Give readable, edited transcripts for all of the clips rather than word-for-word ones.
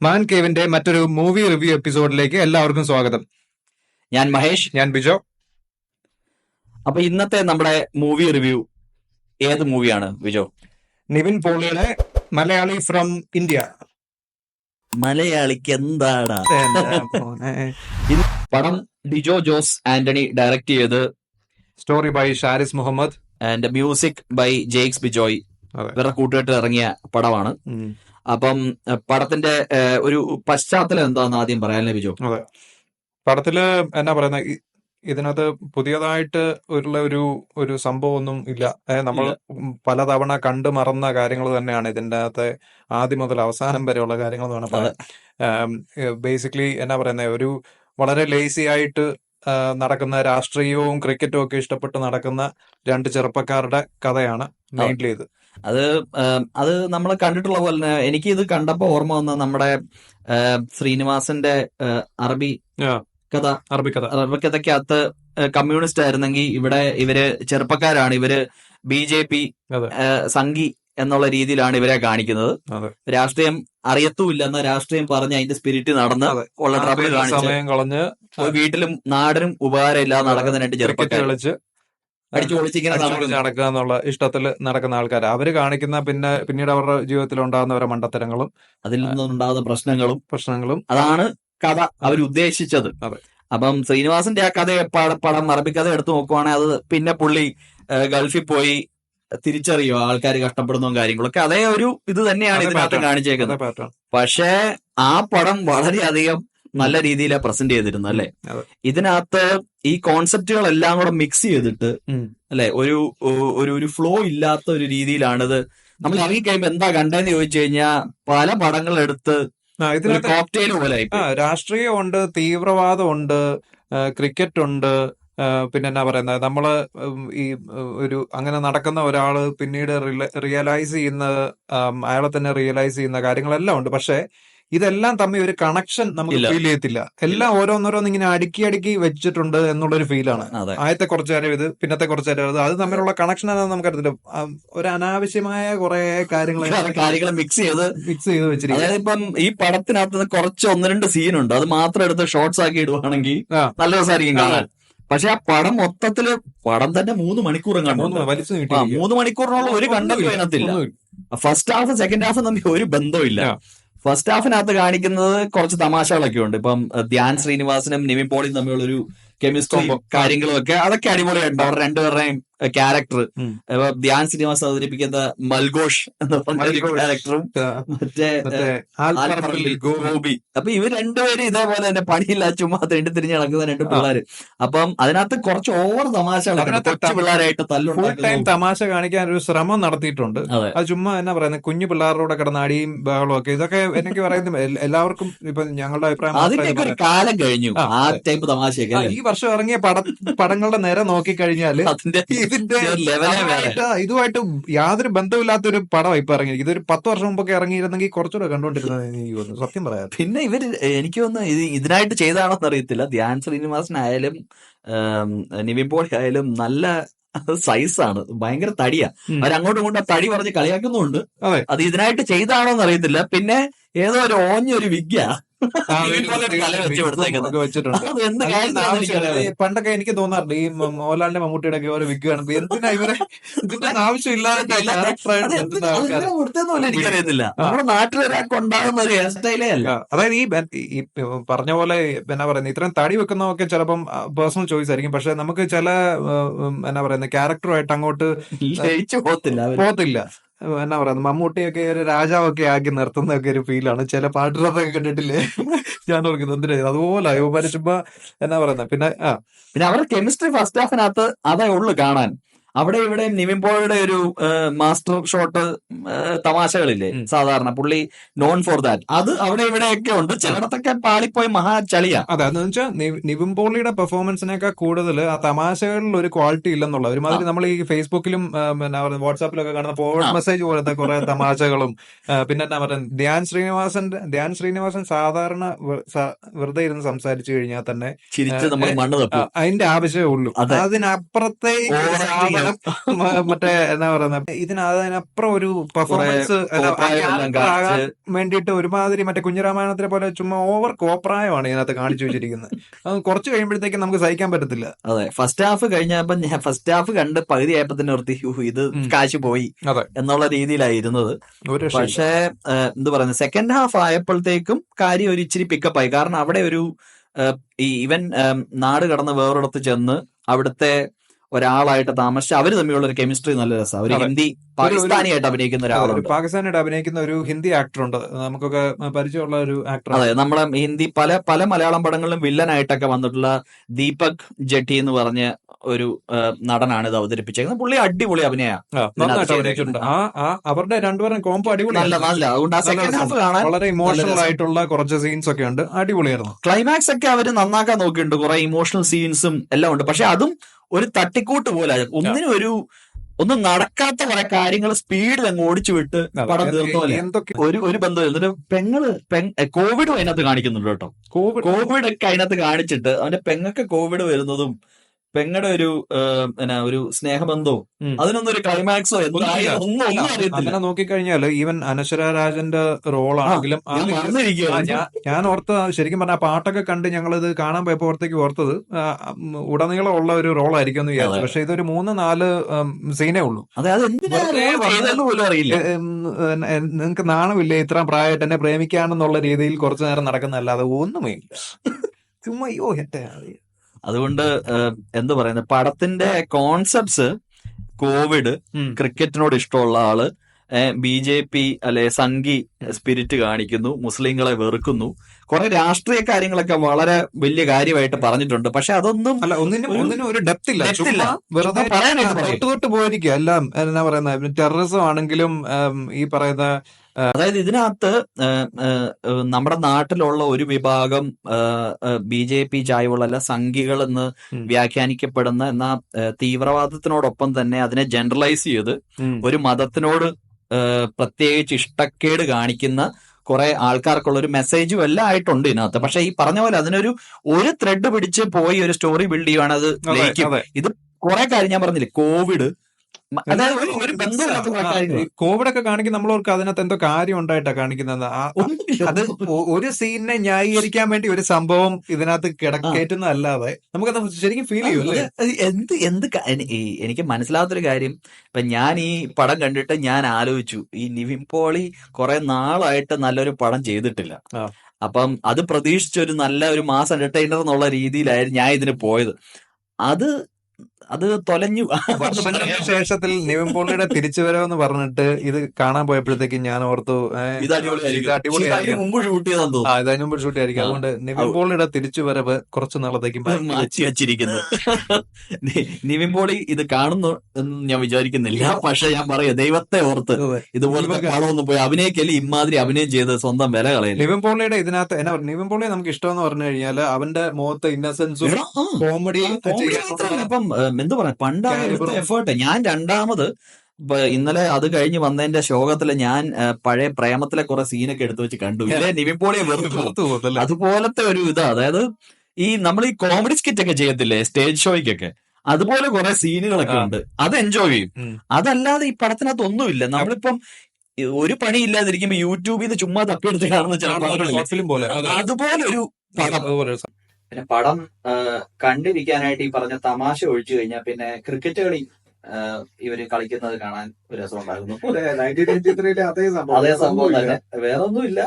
മാൻ കേവിന്റെ മറ്റൊരു movie review എപ്പിസോഡിലേക്ക് എല്ലാവർക്കും സ്വാഗതം. ഞാൻ മഹേഷ്. ഞാൻ ബിജോ. അപ്പൊ ഇന്നത്തെ നമ്മുടെ മൂവി റിവ്യൂ ഏത് മൂവിയാണ് ബിജോ? നിവിൻ പോളിയുടെ മലയാളി ഫ്രം ഇന്ത്യ. മലയാളിക്ക് എന്താടാ പടം ഡിജോ ജോസ് ആന്റണി ഡയറക്ട് ചെയ്ത്, story by Sharis Muhammad and music by Jakes Bejoy ഇവരുടെ കൂട്ടുകെട്ടിൽ ഇറങ്ങിയ പടമാണ്. അപ്പം പടത്തിന്റെ ഒരു പശ്ചാത്തലം എന്താന്ന് ആദ്യം പറയാനല്ലേ ബിജോ? അതെ, പടത്തില് എന്നാ പറയുന്ന ഇതിനകത്ത് പുതിയതായിട്ട് ഉള്ള ഒരു സംഭവം ഒന്നും ഇല്ല. നമ്മൾ പലതവണ കണ്ടു മറന്ന കാര്യങ്ങൾ തന്നെയാണ് ഇതിൻ്റെ അകത്തെ ആദ്യം മുതൽ അവസാനം വരെയുള്ള കാര്യങ്ങൾ എന്ന് പറഞ്ഞാൽ ബേസിക്കലി എന്നാ പറയുന്നത്, ഒരു വളരെ ലേസി ആയിട്ട് നടക്കുന്ന രാഷ്ട്രീയവും ക്രിക്കറ്റും ഒക്കെ ഇഷ്ടപ്പെട്ട് നടക്കുന്ന രണ്ട് ചെറുപ്പക്കാരുടെ കഥയാണ് മെയിൻലി ഇത്. അത് നമ്മൾ കണ്ടിട്ടുള്ള പോലെ തന്നെ എനിക്ക് ഇത് കണ്ടപ്പോ ഓർമ്മ വന്ന നമ്മുടെ ശ്രീനിവാസന്റെ അറബി കഥക്കകത്ത് കമ്മ്യൂണിസ്റ്റ് ആയിരുന്നെങ്കിൽ ഇവിടെ ഇവര് ചെറുപ്പക്കാരാണ്, ഇവര് BJP സംഘി എന്നുള്ള രീതിയിലാണ് ഇവരെ കാണിക്കുന്നത്. രാഷ്ട്രീയം അറിയത്തുമില്ല എന്ന രാഷ്ട്രീയം പറഞ്ഞ് അതിന്റെ സ്പിരിറ്റ് നടന്ന് ഉള്ള ട്രബിൾ കാണിച്ച് വീട്ടിലും നാടിനും ഉപകാരം ഇല്ലാതെ നടക്കുന്ന രണ്ട് ചെറുപ്പക്കാർ അടിച്ചു പൊളിച്ചിങ്ങനെ നടക്കുക എന്നുള്ള ഇഷ്ടത്തിൽ നടക്കുന്ന ആൾക്കാർ. അവര് കാണിക്കുന്ന പിന്നീട് അവരുടെ ജീവിതത്തിൽ ഉണ്ടാകുന്ന മണ്ടത്തരങ്ങളും അതിൽ നിന്നുണ്ടാകുന്ന പ്രശ്നങ്ങളും അതാണ് കഥ അവരുദ്ദേശിച്ചത്. അപ്പം ശ്രീനിവാസന്റെ ആ കഥ പടം അറബിക്കഥ എടുത്തു നോക്കുവാണെങ്കിൽ അത് പിന്നെ പുള്ളി ഗൾഫിൽ പോയി തിരിച്ചറിയോ ആൾക്കാർ കഷ്ടപ്പെടുന്ന കാര്യങ്ങളൊക്കെ അതേ ഒരു ഇത് തന്നെയാണ് ഇതിനകത്ത് കാണിച്ചേക്കുന്നത്. പക്ഷേ ആ പടം വളരെയധികം നല്ല രീതിയിലാണ് പ്രസന്റ് ചെയ്തിരുന്നത് അല്ലെ. ഇതിനകത്ത് ഈ കോൺസെപ്റ്റുകളെല്ലാം കൂടെ മിക്സ് ചെയ്തിട്ട് അല്ലെ ഒരു ഫ്ലോ ഇല്ലാത്ത ഒരു രീതിയിലാണിത്. നമ്മൾ ഇറങ്ങിക്കഴിയുമ്പോ എന്താ കണ്ടതെന്ന് ചോദിച്ചു കഴിഞ്ഞാൽ പല പടങ്ങളെടുത്ത് കോക്ടെയിൽ പോലെ രാഷ്ട്രീയമുണ്ട്, തീവ്രവാദമുണ്ട്, ക്രിക്കറ്റ് ഉണ്ട്, പിന്നെ എന്നാ പറയുന്നത്, നമ്മള് ഈ അങ്ങനെ നടക്കുന്ന ഒരാള് പിന്നീട് റിയലൈസ് ചെയ്യുന്ന അയാളെ തന്നെ റിയലൈസ് ചെയ്യുന്ന കാര്യങ്ങളെല്ലാം ഉണ്ട്. പക്ഷെ ഇതെല്ലാം തമ്മിൽ ഒരു കണക്ഷൻ നമുക്ക് ഫീൽ ചെയ്യത്തില്ല. എല്ലാം ഓരോന്നോരോന്ന് ഇങ്ങനെ അടുക്കി വെച്ചിട്ടുണ്ട് എന്നുള്ളൊരു ഫീലാണ്. ആദ്യത്തെ കുറച്ചു നേരം ഇത്, പിന്നത്തെ കുറച്ചു നേരം അത് തമ്മിലുള്ള കണക്ഷൻ നമുക്കറിയത്തില്ല. ഒരു അനാവശ്യമായ കുറെ കാര്യങ്ങൾ മിക്സ് ചെയ്ത് വെച്ചിരിക്കും. അതായത് ഇപ്പം ഈ പടത്തിനകത്ത് കുറച്ച് 1-2 സീനുണ്ട്, അത് മാത്രം എടുത്ത് ഷോർട്സ് ആക്കി ഇടുവാണെങ്കിൽ നല്ല രസമായിരിക്കും കാണാൻ. പക്ഷെ ആ പടം മൊത്തത്തില് പടം തന്നെ 3 മണിക്കൂർ 3 മണിക്കൂറിനുള്ള ഒരു കണ്ടന്റ് അതിനകത്തില്ല. ഫസ്റ്റ് ഹാഫ് സെക്കൻഡ് ഹാഫ് തമ്മിൽ ഒരു ബന്ധമില്ല. ഫസ്റ്റ് ഹാഫിനകത്ത് കാണിക്കുന്നത് കുറച്ച് തമാശകളൊക്കെ ഉണ്ട്. ഇപ്പം ധ്യാൻ ശ്രീനിവാസനും നിവിൻ പോളിയും തമ്മിലുള്ള ഒരു കെമിസ്ട്രി കാര്യങ്ങളും ഒക്കെ അതൊക്കെ അടിപൊളിയായിട്ടുണ്ട്. അവർ രണ്ടുപേരുടെയും ക്യാരക്ടർ, ധ്യാൻ ശ്രീനിവാസൻ അവതരിപ്പിക്കുന്ന മൽഘോഷ് എന്ന ക്യാരക്ടറും മറ്റേ ഗോപി. അപ്പൊ ഇവർ രണ്ടുപേരും ഇതേപോലെ തന്നെ പണിയില്ല ചുമ്മാ തിരിഞ്ഞ് നടക്കുന്ന രണ്ട് പിള്ളേര്. അപ്പം അതിനകത്ത് കുറച്ച് ഓവർ തമാശകളൊക്കെ പിള്ളേരായിട്ട് ടൈം തമാശ കാണിക്കാൻ ഒരു ശ്രമം നടത്തിയിട്ടുണ്ട്. അത് ചുമ്മാ എന്നാ പറയുന്നത്, കുഞ്ഞു പിള്ളേരോടെ കിടന്ന അടിയും ബഹളവും ഒക്കെ. ഇതൊക്കെ എനിക്ക് പറയുന്നത് എല്ലാവർക്കും ഇപ്പൊ ഞങ്ങളുടെ അഭിപ്രായം അതിന്റെയൊക്കെ ഒരു കാലം കഴിഞ്ഞു. ആ ടൈപ്പ് തമാശയൊക്കെ ഈ വർഷം ഇറങ്ങിയ പടങ്ങളുടെ നേരെ നോക്കിക്കഴിഞ്ഞാൽ ഇതുമായിട്ട് യാതൊരു ബന്ധമില്ലാത്തൊരു പടം ഇപ്പൊ ഇറങ്ങി. ഇതൊരു 10 വർഷം മുമ്പൊക്കെ ഇറങ്ങിയിരുന്നെങ്കിൽ കുറച്ചുകൂടെ കണ്ടോണ്ടിരുന്നത് സത്യം പറയാം. പിന്നെ ഇവര് എനിക്ക് തോന്നുന്നു ഇതിനായിട്ട് ചെയ്താണെന്ന് അറിയത്തില്ല. ധ്യാൻ ശ്രീനിവാസനായാലും നിവിൻ പോളി ആയാലും നല്ല സൈസാണ്, ഭയങ്കര തടിയാ. അവരങ്ങോട്ടും ഇങ്ങോട്ടും തടി പറഞ്ഞ് കളിയാക്കുന്നുണ്ട്. അത് ഇതിനായിട്ട് ചെയ്താണോന്ന് അറിയത്തില്ല. പിന്നെ ഏതോ ഒരു ഓഞ്ഞൊരു വിഗ്ഗ പണ്ടൊക്കെ എനിക്ക് തോന്നാറുണ്ട് ഈ മോഹൻലാലിന്റെ മമ്മൂട്ടിയുടെ ഒക്കെ ഓരോ വിഗ് കാണുമ്പോ എന്തിനാ ഇവരെ ഇതിന്റെ ആവശ്യമില്ലാതെ അതായത് ഈ പറഞ്ഞ പോലെ എന്നാ പറയുന്നത്, ഇത്രയും തടി വെക്കുന്നതൊക്കെ ചിലപ്പം പേഴ്സണൽ ചോയ്സ് ആയിരിക്കും. പക്ഷെ നമുക്ക് ചില എന്നാ പറയുന്നത് ക്യാരക്ടറുമായിട്ട് അങ്ങോട്ട് പോകത്തില്ല. എന്നാ പറയുന്നത്, മമ്മൂട്ടിയൊക്കെ ഒരു രാജാവൊക്കെ ആക്കി നിർത്തുന്നതൊക്കെ ഒരു ഫീലാണ്. ചില പാട്ടുകളൊക്കെ കണ്ടിട്ടില്ലേ, ഞാൻ ഓർക്കുന്നത് എന്തിനാ അതുപോലെ ചുമ്മാ എന്നാ പറയുന്നത്. പിന്നെ അവരുടെ കെമിസ്ട്രി ഫസ്റ്റ് ഹാഫിനകത്ത് അതേ ഉള്ളു കാണാൻ. അവിടെ ഇവിടെ നിവിൻ പോളിയുടെ ഒരു മാസ്റ്റർ ഷോട്ട് തമാശകളില്ലേ സാധാരണ, പുള്ളി നോൺ ഫോർ ദാറ്റ്. അത് അവിടെ ഇവിടെയൊക്കെ ഉണ്ട്, ചിലയിടത്തൊക്കെ പാളിപ്പോയി മഹാ ചളിയാ. അതെ, എന്ന് വെച്ചാൽ നിവിൻ പോളിയുടെ പെർഫോമൻസിനേക്കാൾ കൂടുതൽ ആ തമാശകളിൽ ഒരു ക്വാളിറ്റി ഇല്ലെന്നുള്ള ഒരുമാതിരി നമ്മൾ ഈ ഫേസ്ബുക്കിലും എന്നാ പറയുന്നത് വാട്സാപ്പിലൊക്കെ കാണുന്ന ഫോർവേഡ് മെസ്സേജ് പോലത്തെ കുറെ തമാശകളും. പിന്നെ എന്നാ പറയുന്നത്, ധ്യാൻ ശ്രീനിവാസൻ സാധാരണ വെറുതെ ഇരുന്ന് സംസാരിച്ചു കഴിഞ്ഞാൽ തന്നെ ചിരിച്ച് നമ്മൾ മണ്ണ് തട്ടും. അതിന്റെ ആവശ്യമേ ഉള്ളൂ. അതിനപ്പുറത്തെ മറ്റേ എന്നാ പറയുന്നത് ഇതിനപ്പുറം ഒരു പെർഫോമൻസ് ആകാൻ വേണ്ടിയിട്ട് ഒരുമാതിരി മറ്റേ കുഞ്ഞിരാമായണത്തിനെ പോലെ ചുമ്മാ ഓവർ കോപ്രായമാണ് ഇതിനകത്ത് കാണിച്ചു വെച്ചിരിക്കുന്നത്. അത് കുറച്ച് കഴിയുമ്പോഴത്തേക്കും നമുക്ക് സഹിക്കാൻ പറ്റത്തില്ല. അതെ, ഫസ്റ്റ് ഹാഫ് കഴിഞ്ഞപ്പോ ഞാൻ ഫസ്റ്റ് ഹാഫ് കണ്ട് പകുതി ആയപ്പോ തന്നെ നിർത്തി, ഇത് കാശ് പോയി എന്നുള്ള രീതിയിലായിരുന്നത്. പക്ഷേ എന്ത് പറയുന്നത്, സെക്കൻഡ് ഹാഫ് ആയപ്പോഴത്തേക്കും കാര്യം ഒരു ഇച്ചിരി പിക്കപ്പ് ആയി. കാരണം അവിടെ ഒരു ഇവൻ നാട് കടന്ന് വേറൊരിടത്ത് ചെന്ന് അവിടുത്തെ ഒരാളായിട്ട് താമസിച്ച് അവര് തമ്മിലുള്ള ഒരു കെമിസ്ട്രി നല്ല രസമാണ്. അവര് ഹിന്ദി പാകിസ്ഥാനിയായിട്ട് അഭിനയിക്കുന്ന ഒരാളുണ്ട്, പാകിസ്ഥാനായിട്ട് അഭിനയിക്കുന്ന ഒരു ഹിന്ദി ആക്ടർ ഉണ്ട്, നമുക്കൊക്കെ പരിചയമുള്ള ഒരു ആക്ടർ. അതെ, നമ്മളെ ഹിന്ദി പല മലയാളം പടങ്ങളിലും വില്ലനായിട്ടൊക്കെ വന്നിട്ടുള്ള ദീപക് ജെട്ടി എന്ന് പറഞ്ഞ ഒരു നടനാണ് ഇത് അവതരിപ്പിച്ചേക്കുന്നത്. പുള്ളി അടിപൊളി അഭിനയിച്ചിട്ടുണ്ട്. അവരുടെ രണ്ടുപേരും കോംബോ അടിപൊളി, അതുകൊണ്ട് ആ സെക്കൻഡ് ഹാഫ് കാണാൻ വളരെ ഇമോഷണൽ ആയിട്ടുള്ള കുറച്ച് സീൻസ് ഒക്കെ ഉണ്ട്, അടിപൊളിയായിരുന്നു. ക്ലൈമാക്സ് ഒക്കെ അവര് നന്നാക്കാൻ നോക്കിയിട്ടുണ്ട്, കുറെ ഇമോഷണൽ സീൻസും എല്ലാം ഉണ്ട്. പക്ഷെ അതും ഒരു തട്ടിക്കൂട്ട് പോലെ, ഒന്നും നടക്കാത്ത കുറെ കാര്യങ്ങൾ സ്പീഡിൽ അങ്ങ് ഓടിച്ചു വിട്ട് പടം തീർന്ന പോലെ ഒരു ബന്ധം. പെങ്ങള് കോവിഡ് അതിനകത്ത് കാണിക്കുന്നുണ്ട് കേട്ടോ. കോവിഡ് ഒക്കെ അതിനകത്ത് കാണിച്ചിട്ട് അവന്റെ പെങ്ങൾക്ക് കോവിഡ് വരുന്നതും പെങ്ങളുടെ ഒരു സ്നേഹബന്ധവും അതിനൊന്നും ഒരു ക്ലൈമാക്സോ ഒന്നും അങ്ങനെ നോക്കിക്കഴിഞ്ഞാല് ഈവൻ അനശ്വര രാജന്റെ റോളാണെങ്കിലും ഞാൻ ഓർത്ത, ശരിക്കും പറഞ്ഞ പാട്ടൊക്കെ കണ്ട് ഞങ്ങളിത് കാണാൻ പോയപ്പോ ഓർത്തത് ഉടനീളം ഉള്ള ഒരു റോളായിരിക്കും എന്ന് വിചാരിച്ചു. പക്ഷെ ഇതൊരു 3-4 സീനേ ഉള്ളൂ. നിങ്ങക്ക് നാണമില്ലേ ഇത്ര പ്രായമായിട്ട് എന്നെ പ്രേമിക്കാണെന്നുള്ള രീതിയിൽ കുറച്ചു നേരം നടക്കുന്നതല്ലാതെ ഒന്നുമേ ഇല്ല. ചുമ്മാ അതുകൊണ്ട് എന്ത് പറയുന്നത്, പടത്തിന്റെ കോൺസെപ്റ്റ്സ് കോവിഡ്, ക്രിക്കറ്റിനോട് ഇഷ്ടമുള്ള ആള്, BJP അല്ലെ സംഘി സ്പിരിറ്റ് കാണിക്കുന്നു, മുസ്ലിങ്ങളെ വെറുക്കുന്നു, കുറെ രാഷ്ട്രീയ കാര്യങ്ങളൊക്കെ വളരെ വലിയ കാര്യമായിട്ട് പറഞ്ഞിട്ടുണ്ട്. പക്ഷെ അതൊന്നും ഒന്നിനും ഒരു ഡെപ്ത് ഇല്ല, വെറുതെ തൊട്ട് പോയിരിക്കുക. എല്ലാം എന്നാ പറയുന്നത്, ടെററിസം ആണെങ്കിലും ഈ പറയുന്ന, അതായത് ഇതിനകത്ത് നമ്മുടെ നാട്ടിലുള്ള ഒരു വിഭാഗം BJP ചായ്വുള്ള സംഘികൾ എന്ന് വ്യാഖ്യാനിക്കപ്പെടുന്ന എന്നാ തീവ്രവാദത്തിനോടൊപ്പം തന്നെ അതിനെ ജനറലൈസ് ചെയ്ത് ഒരു മതത്തിനോട് പ്രത്യേകിച്ച് ഇഷ്ടക്കേട് കാണിക്കുന്ന കുറെ ആൾക്കാർക്കുള്ള ഒരു മെസ്സേജും എല്ലാം ആയിട്ടുണ്ട് ഇതിനകത്ത്. പക്ഷെ ഈ പറഞ്ഞ പോലെ അതിനൊരു ത്രെഡ് പിടിച്ച് പോയി ഒരു സ്റ്റോറി ബിൽഡ് ചെയ്യുവാണ്. അത് ഇത് കുറെ കാര്യം ഞാൻ പറഞ്ഞില്ലേ, കോവിഡ്, കോവിഡൊക്കെ കാണിക്കുന്ന നമ്മളോർക്ക് അതിനകത്ത് എന്തോ കാര്യം ഉണ്ടായിട്ടാ കാണിക്കുന്നത്. അത് ഒരു സീനിനെ ന്യായീകരിക്കാൻ വേണ്ടി ഒരു സംഭവം ഇതിനകത്ത് കിടക്കേറ്റുന്നതല്ലാതെ നമുക്കത് ശരിക്കും ഫീൽ ചെയ്യും. എനിക്ക് മനസ്സിലാത്തൊരു കാര്യം, ഇപ്പൊ ഞാൻ ഈ പടം കണ്ടിട്ട് ഞാൻ ആലോചിച്ചു, ഈ നിവിൻ പോളി കുറെ നാളായിട്ട് നല്ലൊരു പടം ചെയ്തിട്ടില്ല. അപ്പം അത് പ്രതീക്ഷിച്ചൊരു നല്ല ഒരു മാസ് എന്റർടൈനർ എന്നുള്ള രീതിയിലായിരുന്നു ഞാൻ ഇതിന് പോയത്. അത് തൊലഞ്ഞു. വർഷങ്ങൾക്ക് ശേഷത്തിൽ നിവിൻ പോളിയുടെ തിരിച്ചുവരവെന്ന് പറഞ്ഞിട്ട് ഇത് കാണാൻ പോയപ്പോഴത്തേക്കും ഞാൻ ഓർത്തു ഇത് മുമ്പ് ഷൂട്ട് ചെയ്തായിരിക്കും. അതുകൊണ്ട് നിവിൻ പോളിയുടെ തിരിച്ചുവരവ് കുറച്ചു നാളത്തേക്കും മാറ്റി വച്ചിരിക്കുന്നു. നിവിൻ പോളി ഇത് കാണുന്നു എന്ന് ഞാൻ വിചാരിക്കുന്നില്ല. പക്ഷെ ഞാൻ പറയാം, ദൈവത്തെ ഓർത്ത് ഇതുപോലത്തെ കാണുമെന്ന് പോയി അഭിനയിക്കല് ഇമാതിരി അഭിനയം ചെയ്ത് സ്വന്തം വില കളയും. നിവിൻ പോളിയുടെ ഇതിനകത്ത് എന്നാ പറയുക, നിവിൻ പോളിയെ നമുക്ക് ഇഷ്ടമെന്ന് പറഞ്ഞു കഴിഞ്ഞാല് അവന്റെ മുഖത്ത് ഇന്നസെൻസും കോമഡിയും ഇപ്പം എന്ത് പറയാ, പണ്ടാണ് എടുത്ത എഫേർട്ട്. ഞാൻ രണ്ടാമത് ഇന്നലെ അത് കഴിഞ്ഞ് വന്നതിന്റെ ശോകത്തില് ഞാൻ പഴയ പ്രേമത്തിലെ കുറെ സീനൊക്കെ എടുത്തു വെച്ച് കണ്ടു. ഇല്ലേ, നിവിൻ പോളിയെ വെറുത്തു അതുപോലത്തെ ഒരു ഇതാ. അതായത് നമ്മൾ ഈ കോമഡി സ്കിറ്റ് ഒക്കെ ചെയ്യത്തില്ലേ സ്റ്റേജ് ഷോയ്ക്കൊക്കെ, അതുപോലെ കുറെ സീനുകളൊക്കെ ഉണ്ട്, അത് എൻജോയ് ചെയ്യും. അതല്ലാതെ ഈ പടത്തിനകത്ത് ഒന്നുമില്ല. നമ്മളിപ്പം ഒരു പണി ഇല്ലാതിരിക്കുമ്പോ യൂട്യൂബിൽ നിന്ന് ചുമ്മാ തപ്പിയെടുത്ത് കാണുന്ന ചില അതുപോലെ ഒരു പിന്നെ പടം കണ്ടിരിക്കാനായിട്ട് ഈ പറഞ്ഞ തമാശ ഒഴിച്ചു കഴിഞ്ഞാൽ പിന്നെ ക്രിക്കറ്റ് കളി ഇവര് കളിക്കുന്നത് കാണാൻ ഒരു രസമുണ്ടായിരുന്നു. അതേ സംഭവം തന്നെ, വേറെ ഒന്നുമില്ല.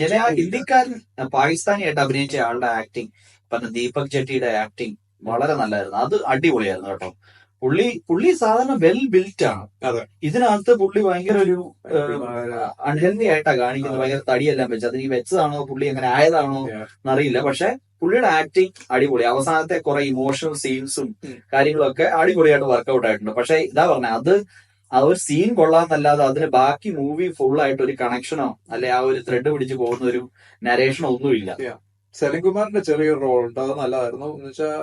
ഞാൻ ആ ഹിന്ദിക്കാരൻ പാകിസ്ഥാനിയായിട്ട് അഭിനയിച്ച ആളുടെ ആക്ടിങ്, പറഞ്ഞ ദീപക് ജെട്ടിയുടെ ആക്ടിങ് വളരെ നല്ലായിരുന്നു. അത് അടിപൊളിയായിരുന്നു കേട്ടോ. പുള്ളി സാധാരണ വെൽ ബിൽറ്റ് ആണ്. ഇതിനകത്ത് പുള്ളി ഭയങ്കര ഒരു അൺഹെൽത്തി ആയിട്ടാ കാണിക്കുന്നത്. ഭയങ്കര തടിയെല്ലാം വെച്ച്, അത് ഈ വെച്ചതാണോ പുള്ളി അങ്ങനെ ആയതാണോ എന്നറിയില്ല. പക്ഷെ പുള്ളിയുടെ ആക്ടിങ് അടിപൊളി. അവസാനത്തെ കുറെ ഇമോഷണൽ സീൻസും കാര്യങ്ങളൊക്കെ അടിപൊളിയായിട്ട് വർക്ക്ഔട്ട് ആയിട്ടുണ്ട്. പക്ഷെ ഇതാ പറഞ്ഞ, അത് ആ ഒരു സീൻ കൊള്ളാന്നല്ലാതെ അതിന് ബാക്കി മൂവി ഫുൾ ആയിട്ട് ഒരു കണക്ഷനോ അല്ലെ ആ ഒരു ത്രെഡ് പിടിച്ച് പോകുന്ന ഒരു നരേഷനോ ഒന്നുമില്ല. സലിംകുമാറിന്റെ ചെറിയൊരു റോൾ ഉണ്ട്, അത് നല്ലതായിരുന്നു. എന്ന് വെച്ചാൽ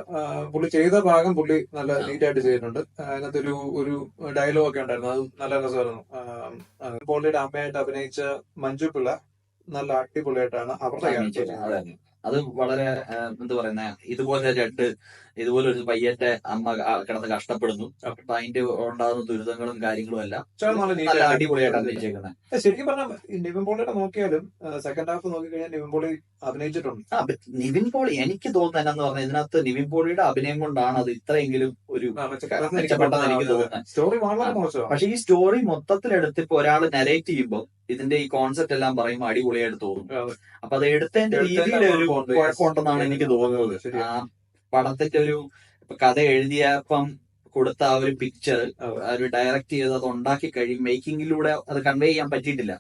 പുള്ളി ചെയ്ത ഭാഗം പുള്ളി നല്ല നീറ്റായിട്ട് ചെയ്തിട്ടുണ്ട്. അതിനകത്ത് ഒരു ഡയലോഗ് ഒക്കെ ഉണ്ടായിരുന്നു, അത് നല്ല രസമായിരുന്നു. പോളിയുടെ അമ്മയായിട്ട് അഭിനയിച്ച മഞ്ജു പിള്ള നല്ല അടിപൊളിയായിട്ടാണ് അവരുടെ അത് വളരെ എന്താ പറയുന്ന ഇതുപോലെ ഒരു പയ്യന്റെ അമ്മ കിടന്ന് കഷ്ടപ്പെടുന്നു. അപ്പൊ അതിന്റെ ഉണ്ടാകുന്ന ദുരിതങ്ങളും കാര്യങ്ങളും എല്ലാം നല്ല അടിപൊളിയായിട്ടാണ് അഭിനയിച്ചേക്കുന്നത്. ശരിക്കും പറഞ്ഞാൽ നിവിൻ പോളിയുടെ നോക്കിയാലും സെക്കൻഡ് ഹാഫ് നോക്കിക്കഴിഞ്ഞാൽ നിവിൻ പോളി അഭിനയിച്ചിട്ടുണ്ട്. നിവിൻ പോളി എനിക്ക് തോന്നുന്നത് എന്നാന്ന് പറഞ്ഞാൽ ഇതിനകത്ത് നിവിൻ പോളിയുടെ അഭിനയം കൊണ്ടാണ് അത് ഇത്രയെങ്കിലും ഒരു മെച്ചപ്പെട്ടതെന്ന് എനിക്ക് തോന്നുന്നത്. സ്റ്റോറി വളരെ മോശമാണ്. പക്ഷെ ഈ സ്റ്റോറി മൊത്തത്തിലെടുത്ത് ഇപ്പൊ ഒരാൾ നരേറ്റ് ചെയ്യുമ്പോൾ ഇതിന്റെ ഈ കോൺസെപ്റ്റ് എല്ലാം പറയുമ്പോൾ അടിപൊളിയായിട്ട് തോന്നും. അപ്പൊ അത് എടുത്തതിന്റെ രീതിയിലെ ഒരു കുഴപ്പമുണ്ടെന്നാണ് എനിക്ക് തോന്നുന്നത്. ആ പടത്തിന്റെ ഒരു കഥ എഴുതിയപ്പം കൊടുത്ത ആ ഒരു പിക്ചർ ഒരു ഡയറക്ട് ചെയ്ത് അത് ഉണ്ടാക്കി കഴിയും മേക്കിങ്ങിലൂടെ അത് കൺവേ ചെയ്യാൻ പറ്റിയിട്ടില്ല.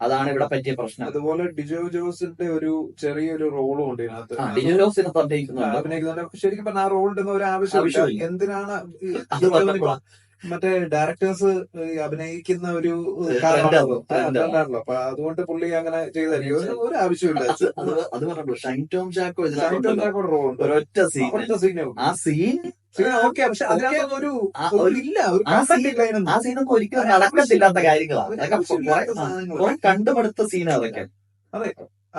അതാണ് ഇവിടെ പറ്റിയ പ്രശ്നം. അതുപോലെ ഡിജോ ജോസിന്റെ ഒരു ചെറിയൊരു റോളും ഉണ്ട് ഇതിനകത്ത്. ഡിജോ ജോസിനകത്ത് അഭിനയിക്കുന്നുണ്ട്. ശരിക്കും പറഞ്ഞാൽ ആ റോളിന്റെ ഒരു ആവശ്യമില്ല. എന്തിനാണ് മറ്റേ ഡയറക്ടേഴ്സ് അഭിനയിക്കുന്ന ഒരു കാരണമാണല്ലോ. അപ്പൊ അതുകൊണ്ട് പുള്ളി അങ്ങനെ ചെയ്തായിരിക്കും. ഒരു ആവശ്യമില്ല. അത് പറഞ്ഞല്ലോ ഷൈൻ ടോം ചാക്കോ റോളുണ്ട്. ഒരൊറ്റ സീൻ. ആ സീൻ ഓക്കെ. പക്ഷെ അതിനകത്തൊരു ആ സീനൊന്നും ഒരിക്കലും നടക്കത്തില്ലാത്ത കാര്യങ്ങളാണ്. കണ്ടുപടുത്ത സീനാ അതൊക്കെ. അതെ,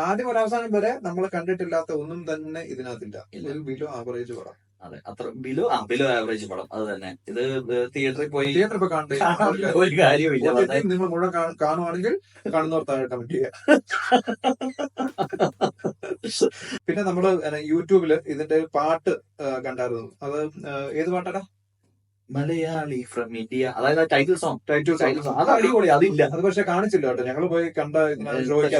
ആദ്യം ഒരു അവസാനം വരെ നമ്മൾ കണ്ടിട്ടില്ലാത്ത ഒന്നും തന്നെ ഇതിനകത്തില്ല. ഒരു ബിലോ ആവറേജ് പടം. അതെ, അത്ര ബിലോ ആവറേജ് പടം. അത് തന്നെ. ഇത് തിയേറ്ററിൽ പോയി ഒരു കാര്യമില്ല. നിങ്ങൾ മുഴുവൻ കാണുവാണെങ്കിൽ കാണുന്നവർ താഴെ കമന്റ് ചെയ്യുക. പിന്നെ നമ്മള് യൂട്യൂബില് ഇതിന്റെ പാട്ട് കണ്ടായിരുന്നു. അത് ഏത് പാട്ടാടാ? മലയാളി ഫ്രം ഇന്ത്യ, അതായത് ടൈറ്റിൽ സോങ്. അത് അടിപൊളി. അതില്ല, അത് പക്ഷെ കാണിച്ചില്ല കേട്ടോ. ഞങ്ങള് പോയി കണ്ട ഷോയ്ക്ക്.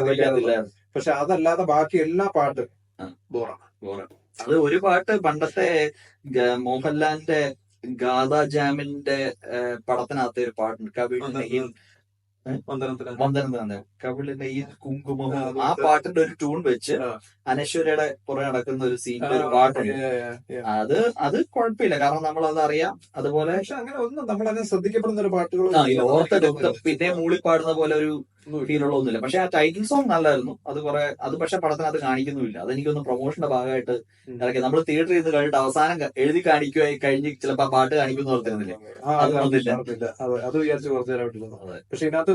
പക്ഷെ അതല്ലാതെ ബാക്കി എല്ലാ പാട്ട് ബോറാണ്. അത് ഒരു പാട്ട് പണ്ടത്തെ മോഹൻലാലിന്റെ ഗാഥാ ജാമിന്റെ പടത്തിനകത്ത് ഒരു പാട്ടുണ്ട്. കവിളിന്റെ ഈ കുങ്കുമം. ആ പാട്ടിന്റെ ഒരു ട്യൂൺ വെച്ച് അനശ്വരയുടെ പുറകെ നടക്കുന്ന ഒരു സീനിൽ ഒരു പാട്ടുണ്ട്. അത് കുഴപ്പമില്ല, കാരണം നമ്മളത് അറിയാം. അതുപോലെ അങ്ങനെ ഒന്നും നമ്മളതിനെ ശ്രദ്ധിക്കപ്പെടുന്ന ഒരു പാട്ടുകൾ പിന്നെ മൂളിപ്പാടുന്ന പോലെ ഒരു ഫീലുള്ള ഒന്നുമില്ല. പക്ഷെ ആ ടൈറ്റിൽ സോങ് നല്ലായിരുന്നു. അത് പക്ഷെ പടത്തിനകത്ത് കാണിക്കുന്നുമില്ല. അതെനിക്കൊന്ന് പ്രൊമോഷന്റെ ഭാഗമായിട്ട് ഇറക്കി. നമ്മൾ തിയേറ്ററിൽ നിന്ന് കഴിഞ്ഞിട്ട് അവസാനം എഴുതി കാണിക്കുകയായി കഴിഞ്ഞ് ചിലപ്പോ പാട്ട് കാണിക്കുന്നു ഓർത്തിരുന്നില്ല. അത് വിചാരിച്ച് കുറച്ചു നേരമായിട്ടുള്ളത്. പക്ഷെ ഇതിനകത്ത്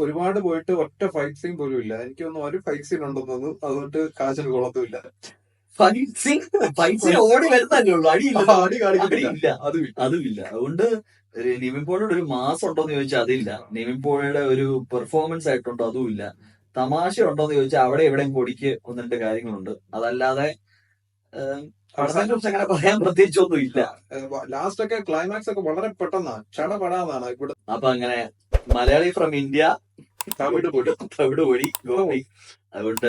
ഒരുപാട് പോയിട്ട് ഒറ്റ ഫൈറ്റ് സീൻ പോലും ഇല്ല. എനിക്കൊന്നും ഒരു ഫൈറ്റ് സീൻ ഉണ്ടെന്നു അതുകൊണ്ട് കാശിന് കുളത്തുമില്ല. ഓടി വരുന്നല്ലേ ഉള്ളൂ, അടിയില്ല. അതുമില്ല. അതുകൊണ്ട് നിവിൻ പോളിയുടെ ഒരു മാസ് ഉണ്ടോന്ന് ചോദിച്ചാൽ അതില്ല. നിവിൻ പോളിയുടെ ഒരു പെർഫോമൻസ് ആയിട്ടുണ്ടോ അതുമില്ല. തമാശ ഉണ്ടോന്ന് ചോദിച്ചാൽ അവിടെ എവിടെയും പൊടിക്ക് ഒന്ന് രണ്ട് കാര്യങ്ങളുണ്ട്. അതല്ലാതെ അങ്ങനെ പറയാൻ പ്രത്യേകിച്ചൊന്നും ഇല്ല. ലാസ്റ്റ് ഒക്കെ ക്ലൈമാക്സ് ഒക്കെ വളരെ പെട്ടെന്നാണ്, ക്ഷണപ്പെടാന്നാണ് ഇവിടെ. അപ്പൊ അങ്ങനെ മലയാളി ഫ്രം ഇന്ത്യ തവിട് പൊടി ഗോപി. അതുകൊണ്ട്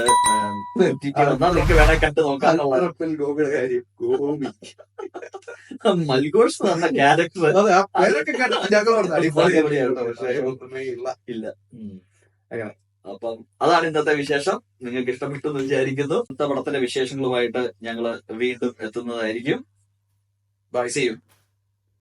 നിങ്ങൾക്ക് വേണേ കണ്ടു നോക്കാനുള്ള ഗോപിയുടെ കാര്യം. ഗോപി മൽഘോഷ് എന്ന ക്യാരക്ടർ ഇല്ല. അപ്പം അതാണ് ഇന്നത്തെ വിശേഷം. നിങ്ങൾക്ക് ഇഷ്ടപ്പെട്ടു എന്ന് വിചാരിക്കുന്നു. ഇന്നത്തെ പടത്തിന്റെ വിശേഷങ്ങളുമായിട്ട് ഞങ്ങള് വീണ്ടും എത്തുന്നതായിരിക്കും. By, see you.